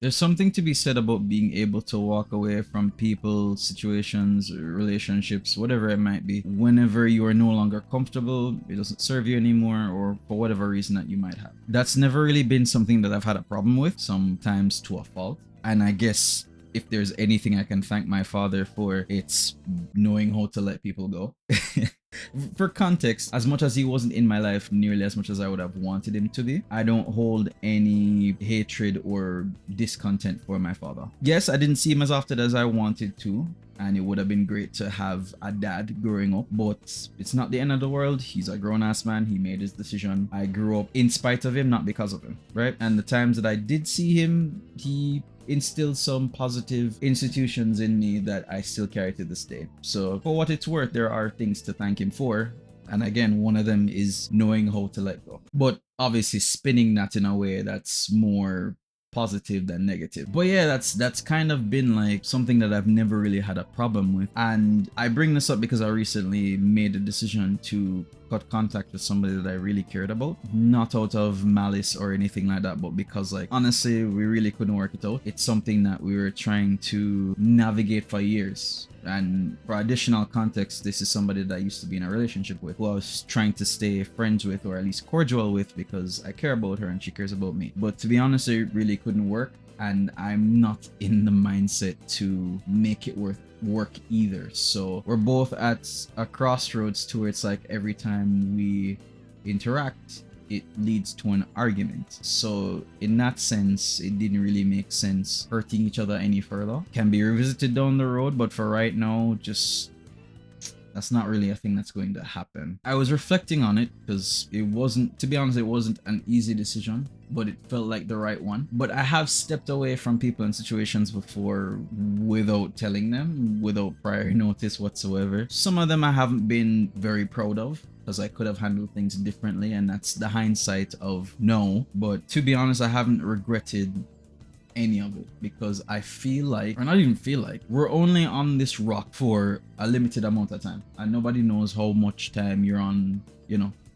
There's something to be said about being able to walk away from people, situations, relationships, whatever it might be, whenever you are no longer comfortable, it doesn't serve you anymore, or for whatever reason that you might have. That's never really been something that I've had a problem with, sometimes to a fault. And I guess if there's anything I can thank my father for, it's knowing how to let people go. For context, as much as he wasn't in my life nearly as much as I would have wanted him to be, I don't hold any hatred or discontent for my father. Yes, I didn't see him as often as I wanted to, and it would have been great to have a dad growing up, but it's not the end of the world. He's a grown-ass man. He made his decision. I grew up in spite of him, not because of him, right? And the times that I did see him, he instilled some positive institutions in me that I still carry to this day. So for what it's worth, there are things to thank him for. And again, one of them is knowing how to let go. But obviously spinning that in a way that's more positive than negative. But yeah, that's kind of been like something that I've never really had a problem with. And I bring this up because I recently made a decision to cut contact with somebody that I really cared about, not out of malice or anything like that, but because like honestly we really couldn't work it out. It's something that we were trying to navigate for years. And for additional context, this is somebody that I used to be in a relationship with, who I was trying to stay friends with, or at least cordial with, because I care about her and she cares about me. But to be honest, it really couldn't work, and I'm not in the mindset to make it work either. So we're both at a crossroads to where it's like every time we interact, it leads to an argument. So in that sense, it didn't really make sense hurting each other any further. Can be revisited down the road, but for right now, just that's not really a thing that's going to happen. I was reflecting on it because it wasn't, to be honest, it wasn't an easy decision, but it felt like the right one. But I have stepped away from people in situations before without telling them, without prior notice whatsoever. Some of them I haven't been very proud of, because I could have handled things differently, and that's the hindsight of no. But to be honest, I haven't regretted any of it, because I feel like, or not even feel like, we're only on this rock for a limited amount of time, and nobody knows how much time you're on,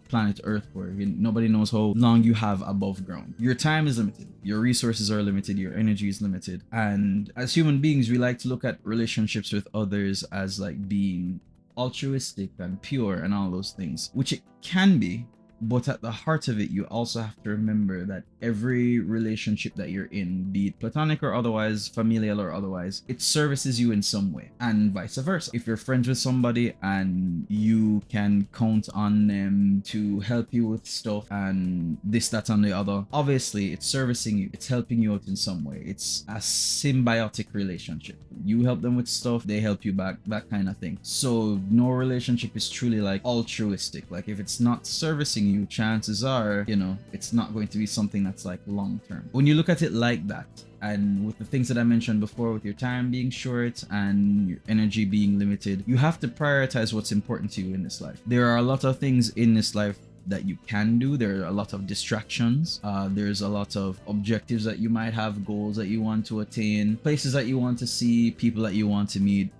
planet Earth for. Nobody knows how long you have above ground. Your time is limited, your resources are limited, your energy is limited, and as human beings, we like to look at relationships with others as like being altruistic and pure and all those things, which it can be. But at the heart of it, you also have to remember that every relationship that you're in, be it platonic or otherwise, familial or otherwise, it services you in some way, and vice versa. If you're friends with somebody and you can count on them to help you with stuff and this, that, and the other, obviously it's servicing you, it's helping you out in some way. It's a symbiotic relationship. You help them with stuff, they help you back, that kind of thing. So no relationship is truly like altruistic. Like if it's not servicing you, chances are, it's not going to be something that's like long term. When you look at it like that, and with the things that I mentioned before, with your time being short and your energy being limited, you have to prioritize what's important to you in this life. There are a lot of things in this life that you can do. There are a lot of distractions. There's a lot of objectives that you might have, goals that you want to attain, places that you want to see, people that you want to meet,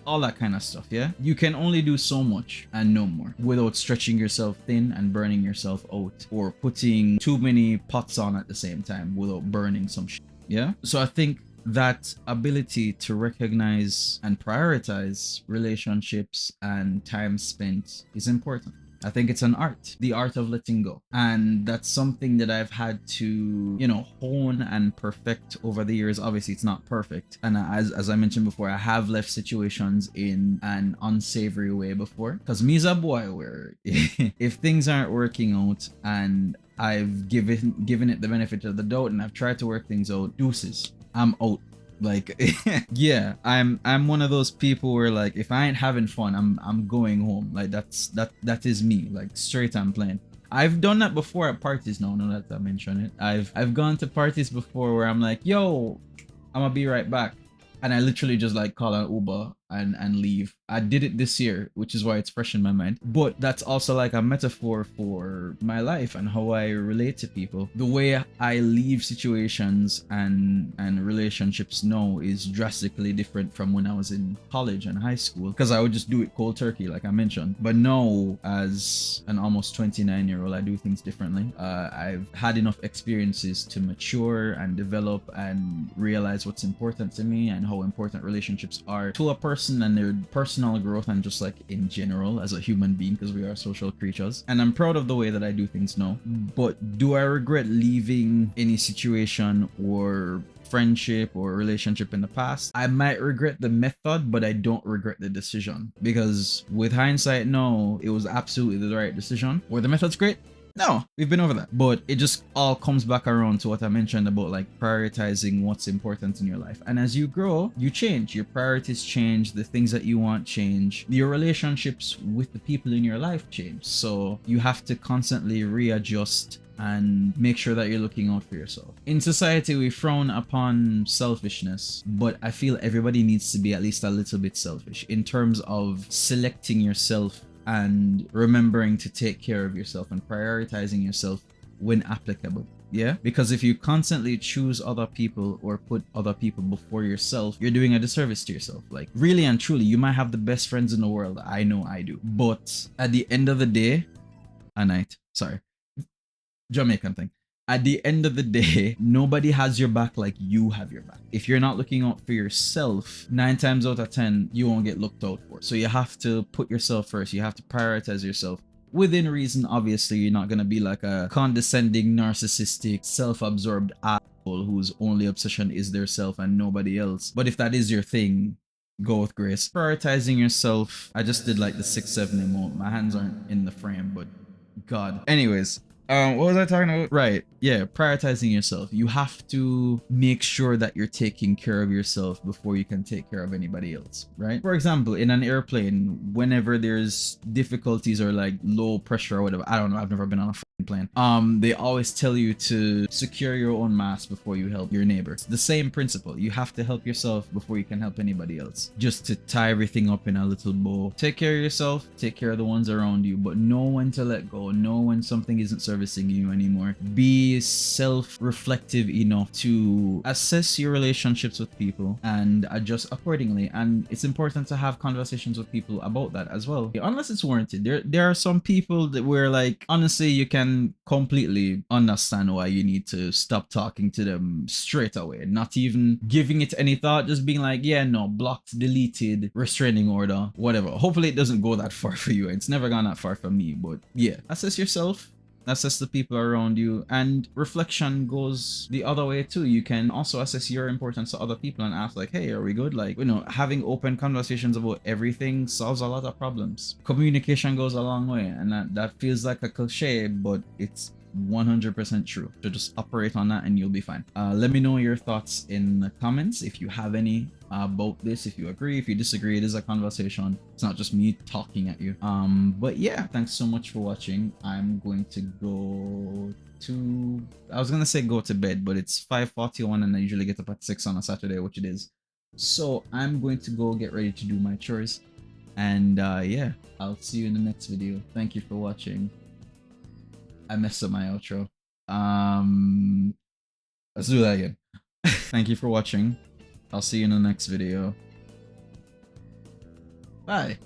all that kind of stuff. Yeah, you can only do so much and no more without stretching yourself thin and burning yourself out, or putting too many pots on at the same time without burning some shit. Yeah, so I think that ability to recognize and prioritize relationships and time spent is important. I think it's an art, the art of letting go. And that's something that I've had to, hone and perfect over the years. Obviously, it's not perfect. And as I mentioned before, I have left situations in an unsavory way before. Because me's a boy where if things aren't working out and I've given it the benefit of the doubt and I've tried to work things out, deuces, I'm out. Like yeah, I'm one of those people where like if I ain't having fun, I'm going home. Like that is me, like straight and plain. I've done that before at parties. Now that I mention it, I've gone to parties before where I'm like, yo, I'm gonna be right back, and I literally just like call an Uber and leave. I did it this year, which is why it's fresh in my mind. But that's also like a metaphor for my life and how I relate to people. The way I leave situations and relationships now is drastically different from when I was in college and high school, because I would just do it cold turkey, like I mentioned. But now, as an almost 29-year-old, I do things differently. I've had enough experiences to mature and develop and realize what's important to me and how important relationships are to a person and their personal growth, and just like in general as a human being, because we are social creatures. And I'm proud of the way that I do things now. But do I regret leaving any situation or friendship or relationship in the past? I might regret the method, but I don't regret the decision, because with hindsight, no, it was absolutely the right decision. Were the methods great? No, we've been over that. But it just all comes back around to what I mentioned about like prioritizing what's important in your life. And as you grow, you change. Your priorities change, the things that you want change, your relationships with the people in your life change. So you have to constantly readjust and make sure that you're looking out for yourself. In society, we frown upon selfishness, but I feel everybody needs to be at least a little bit selfish in terms of selecting yourself and remembering to take care of yourself and prioritizing yourself when applicable. Yeah, because if you constantly choose other people or put other people before yourself, you're doing a disservice to yourself. Like, really and truly, you might have the best friends in the world. I know I do. But at the end of the day, Jamaican thing. At the end of the day, nobody has your back like you have your back. If you're not looking out for yourself, 9 times out of 10, you won't get looked out for. So you have to put yourself first. You have to prioritize yourself. Within reason, obviously, you're not going to be like a condescending, narcissistic, self-absorbed asshole whose only obsession is their self and nobody else. But if that is your thing, go with grace. Prioritizing yourself. I just did like the 6-7 emote. My hands aren't in the frame, but God. Anyways, what was I talking about? Right. Yeah, prioritizing yourself. You have to make sure that you're taking care of yourself before you can take care of anybody else, right? For example, in an airplane, whenever there's difficulties or like low pressure or whatever, I don't know, I've never been on a fucking plane. They always tell you to secure your own mask before you help your neighbor. It's the same principle. You have to help yourself before you can help anybody else. Just to tie everything up in a little bow. Take care of yourself, take care of the ones around you, but know when to let go. Know when something isn't servicing you anymore. Be self-reflective enough to assess your relationships with people and adjust accordingly. And it's important to have conversations with people about that as well, unless it's warranted. There are some people that where like honestly you can completely understand why you need to stop talking to them straight away, not even giving it any thought, just being like, yeah, no, blocked, deleted, restraining order, whatever. Hopefully it doesn't go that far for you. It's never gone that far for me, but yeah, assess yourself, assess the people around you, and reflection goes the other way too. You can also assess your importance to other people and ask like, hey, are we good? Like, you know, having open conversations about everything solves a lot of problems. Communication goes a long way, and that feels like a cliche, but it's 100% true. So just operate on that and you'll be fine. Let me know your thoughts in the comments if you have any about this. If you agree, if you disagree, it is a conversation. It's not just me talking at you. But yeah, thanks so much for watching. I'm going to go to, I was gonna say go to bed, but it's 5:41 and I usually get up at 6 on a Saturday, which it is. So I'm going to go get ready to do my chores, and yeah, I'll see you in the next video. Thank you for watching. I messed up my outro. Let's do that again. Thank you for watching. I'll see you in the next video. Bye.